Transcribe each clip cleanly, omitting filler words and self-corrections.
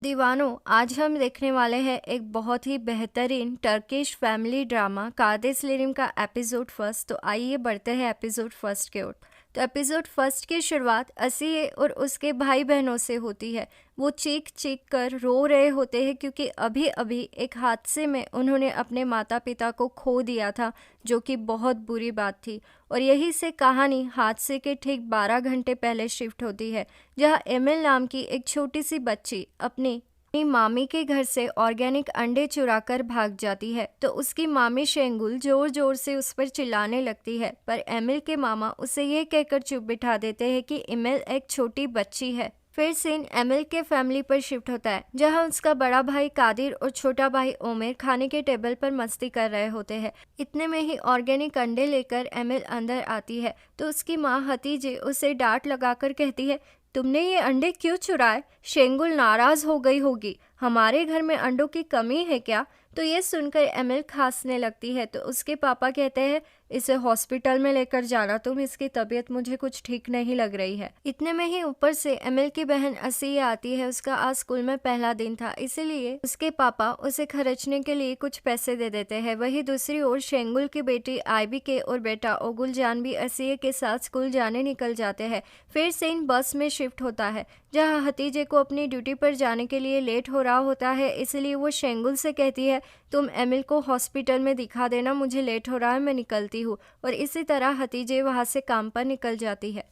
दीवानों, आज हम देखने वाले हैं एक बहुत ही बेहतरीन टर्किश फैमिली ड्रामा कार्डेस का एपिसोड फर्स्ट। तो आइए बढ़ते हैं एपिसोड फर्स्ट की ओर। तो एपिसोड फर्स्ट की शुरुआत असिए और उसके भाई बहनों से होती है। वो चीख चीख कर रो रहे होते हैं क्योंकि अभी अभी एक हादसे में उन्होंने अपने माता पिता को खो दिया था, जो कि बहुत बुरी बात थी। और यही से कहानी हादसे के ठीक 12 घंटे पहले शिफ्ट होती है, जहां एमिल नाम की एक छोटी सी बच्ची अपनी मामी के घर से ऑर्गेनिक अंडे चुराकर भाग जाती है। तो उसकी मामी शेंगुल जोर जोर से उस पर चिल्लाने लगती है, पर एमिल के मामा उसे ये कहकर चुप बिठा देते हैं कि एमिल एक छोटी बच्ची है। फिर सीन एमिल के फैमिली पर शिफ्ट होता है, जहां उसका बड़ा भाई कादिर और छोटा भाई ओमेर खाने के टेबल पर मस्ती कर रहे होते हैं। इतने में ही ऑर्गेनिक अंडे लेकर एमिल अंदर आती है, तो उसकी माँ हतीजे उसे डांट लगाकर कहती है, तुमने ये अंडे क्यों चुराए? शेंगुल नाराज हो गई होगी, हमारे घर में अंडों की कमी है क्या? तो ये सुनकर एमिल खांसने लगती है। तो उसके पापा कहते हैं, इसे हॉस्पिटल में लेकर जाना तुम, इसकी तबीयत मुझे कुछ ठीक नहीं लग रही है। इतने में ही ऊपर से एमिल की बहन असिया आती है। उसका आज स्कूल में पहला दिन था, इसीलिए उसके पापा उसे खर्चने के लिए कुछ पैसे दे देते हैं। वही दूसरी ओर शेंगुल की बेटी आईबीके और बेटा ओगुल जान भी असिया के साथ स्कूल जाने निकल जाते हैं। फिर सीन बस में शिफ्ट होता है, जहाँ हतीजे को अपनी ड्यूटी पर जाने के लिए लेट हो रहा होता है। इसलिए वो शेंगुल से कहती है, तुम एमिल को हॉस्पिटल में दिखा देना, मुझे लेट हो रहा है, मैं निकलती हूँ। और इसी तरह हतीजे वहाँ से काम पर निकल जाती है।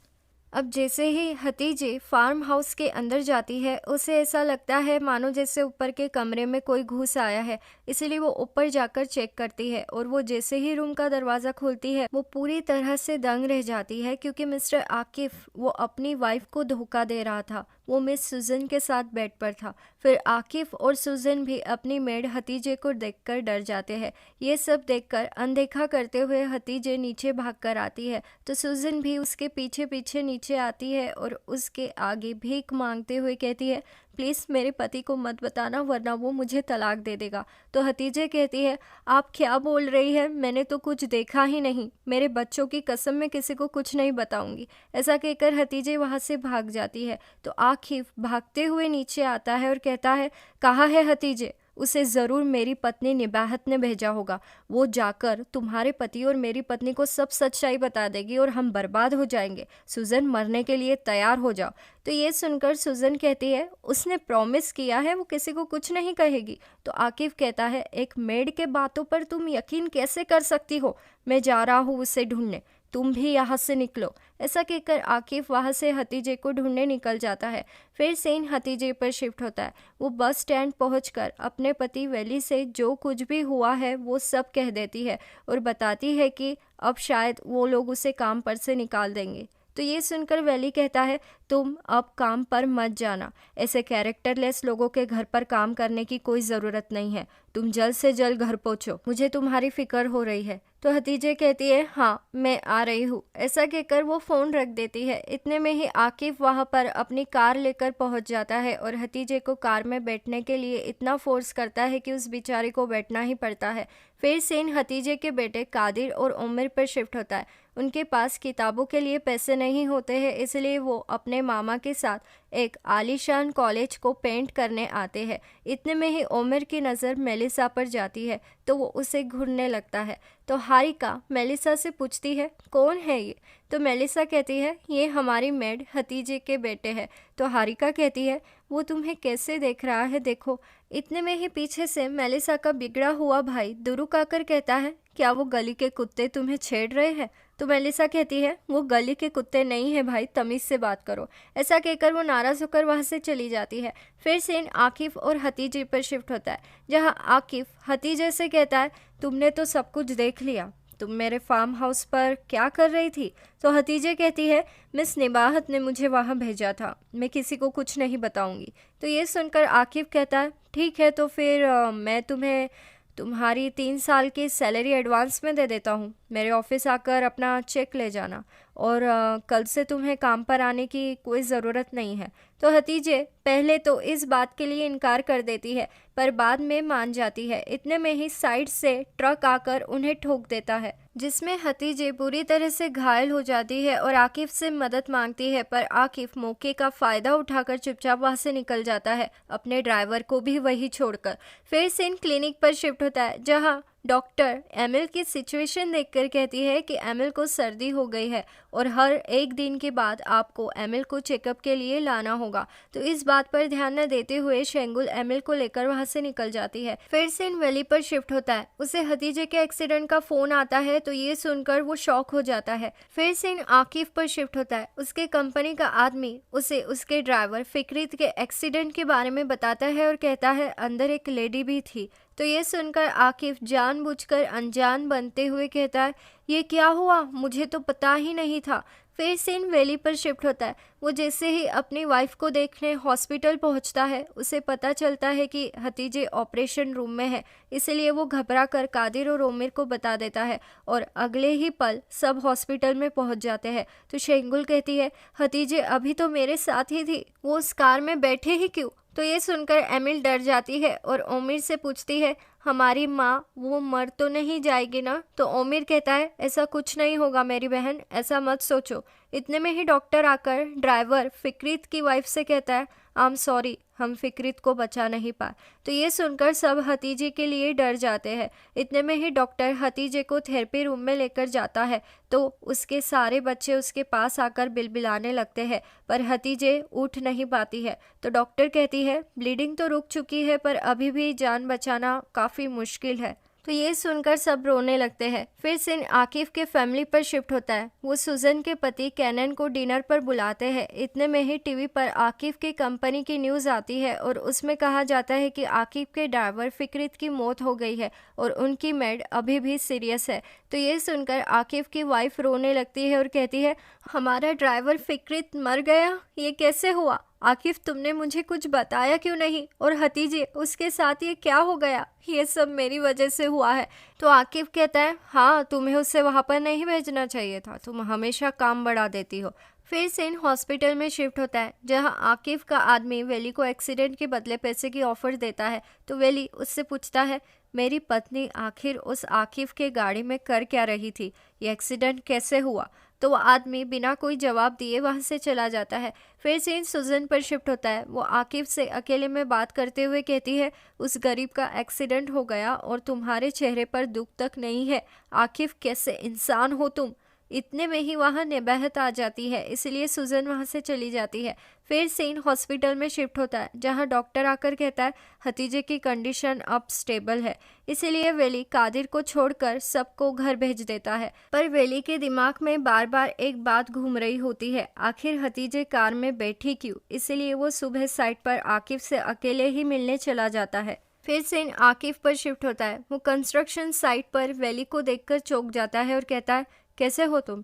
अब जैसे ही हतीजे फार्म हाउस के अंदर जाती है, उसे ऐसा लगता है मानो जैसे ऊपर के कमरे में कोई घुस आया है। इसलिए वो ऊपर जाकर चेक करती है, और वो जैसे ही रूम का दरवाज़ा खोलती है, वो पूरी तरह से दंग रह जाती है, क्योंकि मिस्टर आकिफ वो अपनी वाइफ को धोखा दे रहा था। वो मिस सुजन के साथ बेड पर था। फिर आकिफ और सुजन भी अपनी मेड हतीजे को देखकर डर जाते हैं। ये सब देखकर अनदेखा करते हुए हतीजे नीचे भागकर आती है, तो सुजन भी उसके पीछे पीछे नीचे आती है और उसके आगे भीख मांगते हुए कहती है, प्लीज़ मेरे पति को मत बताना, वरना वो मुझे तलाक दे देगा। तो हतीजे कहती है, आप क्या बोल रही है? मैंने तो कुछ देखा ही नहीं, मेरे बच्चों की कसम मैं किसी को कुछ नहीं बताऊंगी। ऐसा कहकर हतीजे वहाँ से भाग जाती है। तो आकिफ भागते हुए नीचे आता है और कहता है, कहाँ है हतीजे? उसे ज़रूर मेरी पत्नी निबाहत ने भेजा होगा। वो जाकर तुम्हारे पति और मेरी पत्नी को सब सच्चाई बता देगी और हम बर्बाद हो जाएंगे। सुजन, मरने के लिए तैयार हो जाओ। तो ये सुनकर सुजन कहती है, उसने प्रॉमिस किया है वो किसी को कुछ नहीं कहेगी। तो आकिफ कहता है, एक मेड के बातों पर तुम यकीन कैसे कर सकती हो? मैं जा रहा हूँ उसे ढूंढने, तुम भी यहाँ से निकलो। ऐसा कहकर आकिफ वहाँ से हतीजे को ढूंढने निकल जाता है। फिर सीन हतीजे पर शिफ्ट होता है। वो बस स्टैंड पहुंचकर अपने पति वैली से जो कुछ भी हुआ है वो सब कह देती है, और बताती है कि अब शायद वो लोग उसे काम पर से निकाल देंगे। तो ये सुनकर वैली कहता है, तुम अब काम पर मत जाना, ऐसे कैरेक्टरलेस लोगों के घर पर काम करने की कोई ज़रूरत नहीं है। तुम जल्द से जल्द घर पहुँचो, मुझे तुम्हारी फिक्र हो रही है। तो हतीजे कहती है, हाँ मैं आ रही हूँ। ऐसा कहकर वो फ़ोन रख देती है। इतने में ही आकिफ वहाँ पर अपनी कार लेकर पहुँच जाता है और हतीजे को कार में बैठने के लिए इतना फोर्स करता है कि उस बेचारे को बैठना ही पड़ता है। फिर सीन हतीजे के बेटे कादिर और उमर पर शिफ्ट होता है। उनके पास किताबों के लिए पैसे नहीं होते हैं, इसलिए वो अपने मामा के साथ एक आलीशान कॉलेज को पेंट करने आते हैं। इतने में ही उमर की नज़र मेलिसा पर जाती है, तो वो उसे घूरने लगता है। तो हारिका मेलिसा से पूछती है, कौन है ये? तो मेलिसा कहती है, ये हमारी मेड हतीजे के बेटे हैं। तो हारिका कहती है, वो तुम्हें कैसे देख रहा है, देखो। इतने में ही पीछे से मेलिसा का बिगड़ा हुआ भाई दुरुक आकर कहता है, क्या वो गली के कुत्ते तुम्हें छेड़ रहे हैं? तो मेलिसा कहती है, वो गली के कुत्ते नहीं है भाई, तमीज़ से बात करो। ऐसा कहकर वो नाराज़ होकर वहाँ से चली जाती है। फिर सीन आकिफ और हतीजे पर शिफ्ट होता है, जहाँ आकिफ हतीजे से कहता है, तुमने तो सब कुछ देख लिया, तुम मेरे फार्म हाउस पर क्या कर रही थी? तो हतीजे कहती है, मिस निबाहत ने मुझे वहाँ भेजा था, मैं किसी को कुछ नहीं बताऊँगी। तो ये सुनकर आकिफ कहता है, ठीक है, तो फिर मैं तुम्हें तुम्हारी 3 साल की सैलरी एडवांस में दे देता हूँ। मेरे ऑफिस आकर अपना चेक ले जाना, और कल से तुम्हें काम पर आने की कोई ज़रूरत नहीं है। तो हतीजे पहले तो इस बात के लिए इनकार कर देती है, पर बाद में मान जाती है। इतने में ही साइड से ट्रक आकर उन्हें ठोक देता है, जिसमें हतीजे बुरी तरह से घायल हो जाती है और आकिफ से मदद मांगती है, पर आकिफ मौके का फ़ायदा उठाकर चुपचाप वहाँ से निकल जाता है, अपने ड्राइवर को भी वही छोड़कर। फिर सीन क्लिनिक पर शिफ्ट होता है, जहाँ डॉक्टर एमिल की सिचुएशन देखकर कहती है कि एमिल को सर्दी हो गई है और हर एक दिन के बाद आपको एमिल को चेकअप के लिए लाना होगा। तो इस बात पर ध्यान न देते हुए शेंगुल एमिल को लेकर वहां से निकल जाती है। फिर सीन वैली पर शिफ्ट होता है, उसे हतीजे के एक्सीडेंट का फोन आता है, तो ये सुनकर वो शॉक हो जाता है। फिर सीन आकिफ पर शिफ्ट होता है, उसके कंपनी का आदमी उसे उसके ड्राइवर फिक्रीत के एक्सीडेंट के बारे में बताता है और कहता है अंदर एक लेडी भी थी। तो ये सुनकर आकिफ जानबूझकर अनजान बनते हुए कहता है ये क्या हुआ, मुझे तो पता ही नहीं था। फिर सीन वैली पर शिफ्ट होता है, वो जैसे ही अपनी वाइफ को देखने हॉस्पिटल पहुंचता है, उसे पता चलता है कि हतीजे ऑपरेशन रूम में है, इसलिए वो घबरा कर कादिर और ओमिर को बता देता है और अगले ही पल सब हॉस्पिटल में पहुंच जाते हैं। तो शेंगुल कहती है हतीजे अभी तो मेरे साथ ही थी, वो उस कार में बैठे ही क्यों? तो ये सुनकर एमिल डर जाती है और ओमिर से पूछती है हमारी माँ वो मर तो नहीं जाएगी ना? तो ओमिर कहता है ऐसा कुछ नहीं होगा मेरी बहन, ऐसा मत सोचो। इतने में ही डॉक्टर आकर ड्राइवर फिक्रीत की वाइफ से कहता है आई एम सॉरी, हम फिक्रीत को बचा नहीं पाए। तो ये सुनकर सब हतीजे के लिए डर जाते हैं। इतने में ही डॉक्टर हतीजे को थेरेपी रूम में लेकर जाता है, तो उसके सारे बच्चे उसके पास आकर बिलबिलाने लगते हैं, पर हतीजे उठ नहीं पाती है। तो डॉक्टर कहती है ब्लीडिंग तो रुक चुकी है, पर अभी भी जान बचाना काफ़ी मुश्किल है। तो ये सुनकर सब रोने लगते हैं। फिर सीन आकिफ के फैमिली पर शिफ्ट होता है, वो सुजन के पति कैनन को डिनर पर बुलाते हैं। इतने में ही टीवी पर आकिफ की कंपनी की न्यूज़ आती है और उसमें कहा जाता है कि आकिफ के ड्राइवर फिक्रीत की मौत हो गई है और उनकी मेड अभी भी सीरियस है। तो ये सुनकर आकिफ की वाइफ रोने लगती है और कहती है हमारा ड्राइवर फिक्रीत मर गया, ये कैसे हुआ? आकिफ तुमने मुझे कुछ बताया क्यों नहीं? और हतीजे उसके साथ ये क्या हो गया? ये सब मेरी वजह से हुआ है। तो आकिफ कहता है हाँ, तुम्हें उससे वहाँ पर नहीं भेजना चाहिए था, तुम हमेशा काम बढ़ा देती हो। फिर सीन हॉस्पिटल में शिफ्ट होता है, जहां आकिफ का आदमी वेली को एक्सीडेंट के बदले पैसे की ऑफर देता है। तो वेली उससे पूछता है मेरी पत्नी आखिर उस आकिफ के गाड़ी में कर क्या रही थी, ये एक्सीडेंट कैसे हुआ? तो वो आदमी बिना कोई जवाब दिए वहाँ से चला जाता है। फिर सीन सुजन पर शिफ्ट होता है, वो आकिफ से अकेले में बात करते हुए कहती है उस गरीब का एक्सीडेंट हो गया और तुम्हारे चेहरे पर दुख तक नहीं है। आकिफ कैसे इंसान हो तुम? इतने में ही वहाँ निबहत आ जाती है, इसलिए सुजन वहाँ से चली जाती है। फिर सीन हॉस्पिटल में शिफ्ट होता है, जहाँ डॉक्टर आकर कहता है हतीजे की कंडीशन अब स्टेबल है, इसीलिए वेली कादिर को छोड़कर सबको घर भेज देता है। पर वेली के दिमाग में बार बार एक बात घूम रही होती है, आखिर हतीजे कार में बैठी क्यों? इसलिए वो सुबह साइट पर आकिफ से अकेले ही मिलने चला जाता है। फिर सीन आकिफ पर शिफ्ट होता है, वो कंस्ट्रक्शन साइट पर वेली को देखकर चौंक जाता है और कहता है कैसे हो तुम?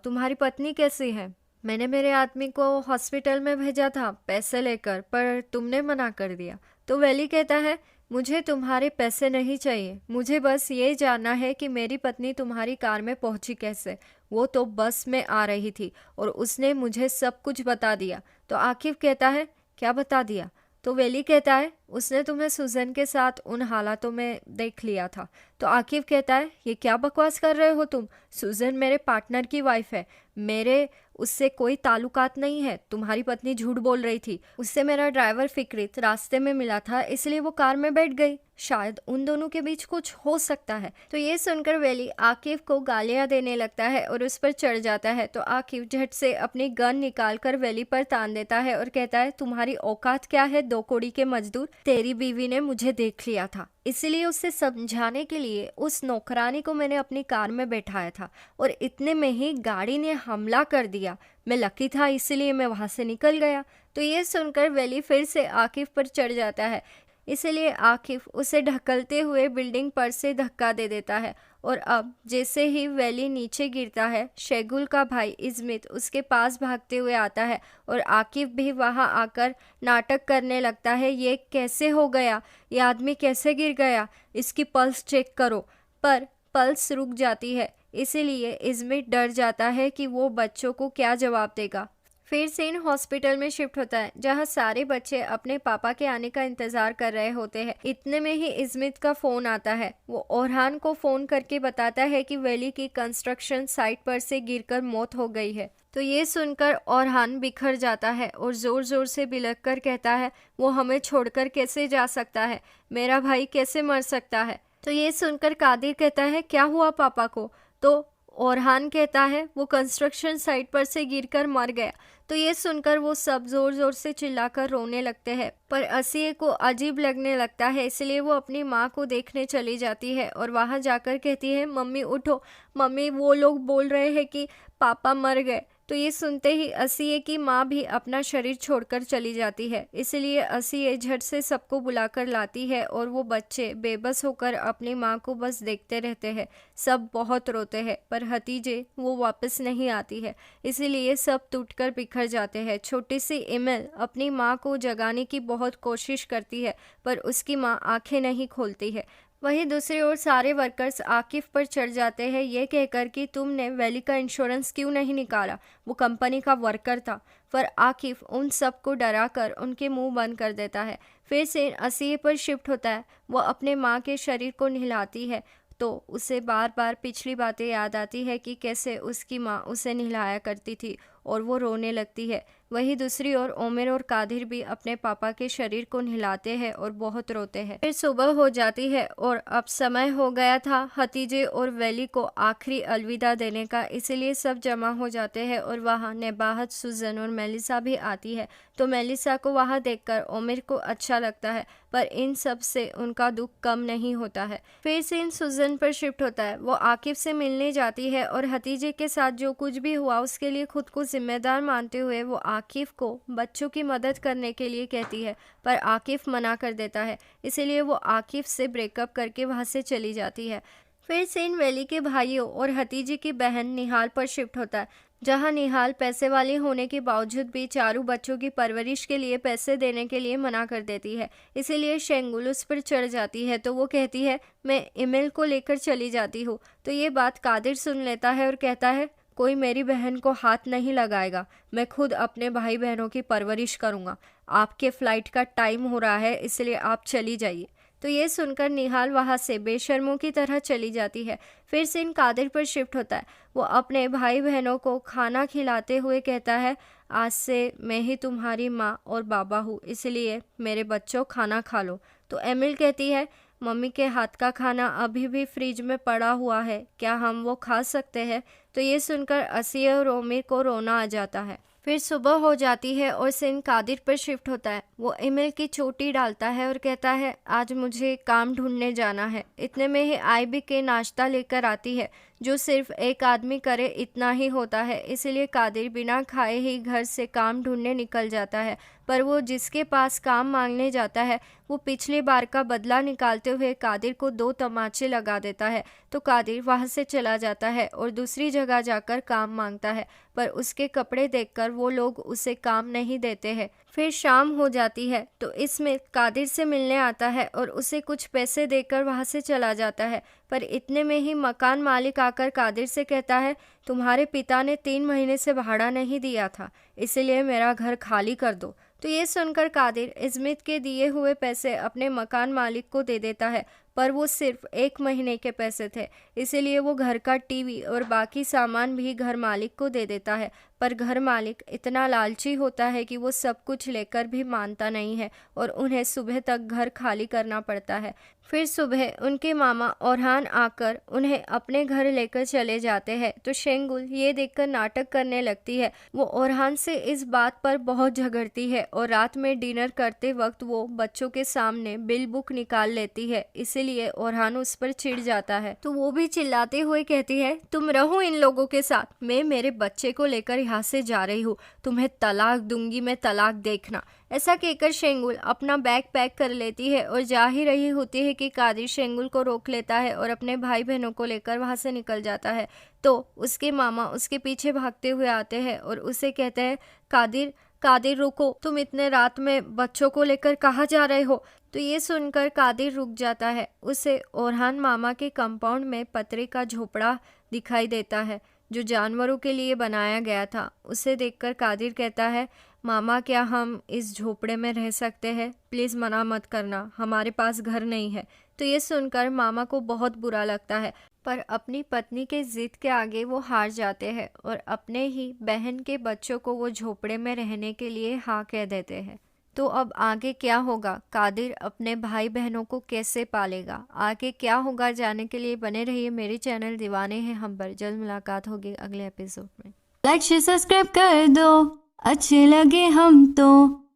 तुम्हारी पत्नी कैसी है? मैंने मेरे आदमी को हॉस्पिटल में भेजा था पैसे लेकर, पर तुमने मना कर दिया। तो वेली कहता है मुझे तुम्हारे पैसे नहीं चाहिए, मुझे बस ये जानना है कि मेरी पत्नी तुम्हारी कार में पहुंची कैसे। वो तो बस में आ रही थी और उसने मुझे सब कुछ बता दिया। तो आकिफ कहता है क्या बता दिया? तो वेली कहता है उसने तुम्हें सुजन के साथ उन हालातों में देख लिया था। तो आकिफ कहता है ये क्या बकवास कर रहे हो तुम? सुजन मेरे पार्टनर की वाइफ है, मेरे उससे कोई ताल्लुकात नहीं है। तुम्हारी पत्नी झूठ बोल रही थी, उससे मेरा ड्राइवर फिक्रीत रास्ते में मिला था, इसलिए वो कार में बैठ गई। शायद उन दोनों के बीच कुछ हो सकता है। तो ये सुनकर वेली आकिफ को गालियां देने लगता है और उस पर चढ़ जाता है। तो आकिफ झट से अपनी गन निकालकर वेली पर तान देता है और कहता है तुम्हारी औकात क्या है 2 कौड़ी के मजदूर? तेरी बीवी ने मुझे देख लिया था, इसलिए उसे समझाने के लिए उस नौकरानी को मैंने अपनी कार में बैठाया था और इतने में ही गाड़ी ने हमला कर दिया। मैं लकी था, इसलिए मैं वहां से निकल गया। तो ये सुनकर वेली फिर से आकिफ पर चढ़ जाता है, इसलिए आकिफ उसे ढकलते हुए बिल्डिंग पर से धक्का दे देता है। और अब जैसे ही वेली नीचे गिरता है, शेगुल का भाई इस्मित उसके पास भागते हुए आता है और आकिफ भी वहां आकर नाटक करने लगता है ये कैसे हो गया, ये आदमी कैसे गिर गया, इसकी पल्स चेक करो। पर पल्स रुक जाती है, इसीलिए इस्मित डर जाता है कि वो बच्चों को क्या जवाब देगा। फिर सीन हॉस्पिटल में शिफ्ट होता है जहाँ सारे बच्चे अपने पापा के आने का इंतजार कर रहे होते हैं। इतने में ही इस्मित का फोन आता है। वो ओरहान को फोन करके बताता है कि वैली की कंस्ट्रक्शन साइट पर से गिरकर मौत हो गई है। तो ये सुनकर ओरहान बिखर जाता है और जोर जोर से बिलख कर कहता है, वो हमें छोड़कर कैसे जा सकता है, मेरा भाई कैसे मर सकता है। तो ये सुनकर कादिर कहता है, क्या हुआ पापा को? तो ओरहान कहता है, वो कंस्ट्रक्शन साइट पर से गिरकर मर गया। तो ये सुनकर वो सब जोर जोर से चिल्लाकर रोने लगते हैं, पर असिए को अजीब लगने लगता है, इसलिए वो अपनी माँ को देखने चली जाती है और वहाँ जाकर कहती है, मम्मी उठो, मम्मी वो लोग बोल रहे हैं कि पापा मर गए। तो ये सुनते ही असिए की माँ भी अपना शरीर छोड़कर चली जाती है। इसलिए असिए झट से सबको बुलाकर लाती है और वो बच्चे बेबस होकर अपनी माँ को बस देखते रहते हैं। सब बहुत रोते हैं, पर हतीजे वो वापस नहीं आती है, इसीलिए सब टूटकर बिखर जाते हैं। छोटी सी इमेल अपनी माँ को जगाने की बहुत कोशिश करती है, पर उसकी माँ आंखें नहीं खोलती है। वहीं दूसरी ओर सारे वर्कर्स आकिफ पर चढ़ जाते हैं ये कहकर कि तुमने वैली का इंश्योरेंस क्यों नहीं निकाला, वो कंपनी का वर्कर था। पर आकिफ उन सबको डराकर उनके मुंह बंद कर देता है। फिर से असिए पर शिफ्ट होता है। वो अपने माँ के शरीर को नहलाती है तो उसे बार बार पिछली बातें याद आती है कि कैसे उसकी माँ उसे नहलाया करती थी और वो रोने लगती है। वहीं दूसरी ओर ओमिर और कादिर भी अपने पापा के शरीर को नहलाते हैं और बहुत रोते हैं। फिर सुबह हो जाती है और अब समय हो गया था हतीजे और वैली को आखिरी अलविदा देने का, इसीलिए सब जमा हो जाते हैं और वहाँ नेबाहत, सुजन और मेलिसा भी आती है। तो मेलिसा को वहाँ देखकर ओमिर को अच्छा लगता है, पर इन सब से उनका दुख कम नहीं होता है। फिर से इन सुजन पर शिफ्ट होता है। वो आकिफ से मिलने जाती है और हतीजे के साथ जो कुछ भी हुआ उसके लिए खुद को जिम्मेदार मानते हुए वो आकिफ को बच्चों की मदद करने के लिए कहती है, पर आकिफ मना कर देता है, इसीलिए वो आकिफ से ब्रेकअप करके वहाँ से चली जाती है। फिर सीन वैली के भाइयों और हतीजे की बहन निहाल पर शिफ्ट होता है, जहां निहाल पैसे वाली होने के बावजूद भी चारों बच्चों की परवरिश के लिए पैसे देने के लिए मना कर देती है। इसीलिए शेंगुल उस पर चढ़ जाती है। तो वो कहती है, मैं ईमेल को लेकर चली जाती हूँ। तो ये बात कादिर सुन लेता है और कहता है, कोई मेरी बहन को हाथ नहीं लगाएगा, मैं खुद अपने भाई बहनों की परवरिश करूँगा। आपके फ्लाइट का टाइम हो रहा है, इसलिए आप चली जाइए। तो ये सुनकर निहाल वहाँ से बेशर्मों की तरह चली जाती है। फिर सीन कादिर पर शिफ्ट होता है। वो अपने भाई बहनों को खाना खिलाते हुए कहता है, आज से मैं ही तुम्हारी माँ और बाबा हूँ, इसलिए मेरे बच्चों खाना खा लो। तो एमिल कहती है, मम्मी के हाथ का खाना अभी भी फ्रिज में पड़ा हुआ है, क्या हम वो खा सकते हैं? तो ये सुनकर असिया और ओमिर को रोना आ जाता है। फिर सुबह हो जाती है और सीन कादिर पर शिफ्ट होता है। वो ईमेल की चोटी डालता है और कहता है, आज मुझे काम ढूंढने जाना है। इतने में ही आईबी के नाश्ता लेकर आती है, जो सिर्फ एक आदमी करे इतना ही होता है, इसीलिए कादिर बिना खाए ही घर से काम ढूंढने निकल जाता है। पर वो जिसके पास काम मांगने जाता है वो पिछली बार का बदला निकालते हुए कादिर को 2 तमाचे लगा देता है। तो कादिर वहाँ से चला जाता है और दूसरी जगह जाकर काम मांगता है, पर उसके कपड़े देखकर वो लोग उसे काम नहीं देते हैं। फिर शाम हो जाती है तो इसमें कादिर से मिलने आता है और उसे कुछ पैसे देकर वहाँ से चला जाता है। पर इतने में ही मकान मालिक आकर कादिर से कहता है, तुम्हारे पिता ने 3 महीने से भाड़ा नहीं दिया था, इसलिए मेरा घर खाली कर दो। तो ये सुनकर कादिर इस्मित के दिए हुए पैसे अपने मकान मालिक को दे देता है, पर वो सिर्फ 1 महीने के पैसे थे, इसीलिए वो घर का टीवी और बाकी सामान भी घर मालिक को दे देता है। पर घर मालिक इतना लालची होता है कि वो सब कुछ लेकर भी मानता नहीं है और उन्हें सुबह तक घर खाली करना पड़ता है। फिर सुबह उनके मामा ओरहान आकर उन्हें अपने घर लेकर चले जाते हैं। तो शेंगुल ये देखकर नाटक करने लगती है। वो ओरहान से इस बात पर बहुत झगड़ती है और रात में डिनर करते वक्त वो बच्चों के सामने बिल बुक निकाल लेती है, इसीलिए ओरहान उस पर चिढ़ जाता है। तो वो भी चिल्लाते हुए कहती है, तुम रहो इन लोगों के साथ, मैं मेरे बच्चे को लेकर यहाँ से जा रही हूँ, तुम्हें तलाक दूंगी मैं, तलाक देखना। ऐसा कहकर शेंगुल अपना बैग पैक कर लेती है और जा ही रही होती है कि कादिर शेंगुल को रोक लेता है और अपने भाई बहनों को लेकर वहाँ से निकल जाता है। तो उसके मामा उसके पीछे भागते हुए आते हैं और उसे कहते हैं, कादिर कादिर रुको, तुम इतने रात में बच्चों को लेकर कहाँ जा रहे हो? तो ये सुनकर कादिर रुक जाता है। उसे ओरहान मामा के कंपाउंड में पतरे का झोपड़ा दिखाई देता है जो जानवरों के लिए बनाया गया था। उसे देखकर कादिर कहता है, मामा क्या हम इस झोपड़े में रह सकते हैं? प्लीज़ मना मत करना, हमारे पास घर नहीं है। तो ये सुनकर मामा को बहुत बुरा लगता है, पर अपनी पत्नी के जिद के आगे वो हार जाते हैं और अपने ही बहन के बच्चों को वो झोपड़े में रहने के लिए हाँ कह देते हैं। तो अब आगे क्या होगा? कादिर अपने भाई बहनों को कैसे पालेगा? आगे क्या होगा जानने के लिए बने रहिए मेरे चैनल दीवाने हैं हम पर। जल्द मुलाकात होगी अगले एपिसोड में। लाइक शेयर सब्सक्राइब कर दो, अच्छे लगे हम तो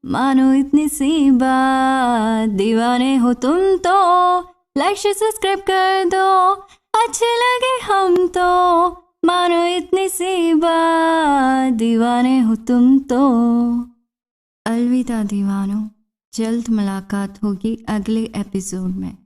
मानो इतनी सी बात, दीवाने हो तुम तो। लाइक शेयर सब्सक्राइब कर दो, अच्छे लगे हम तो मानो इतनी सी बात, दीवाने हो तुम तो। अलविदा दीवानों, जल्द मुलाकात होगी अगले एपिसोड में।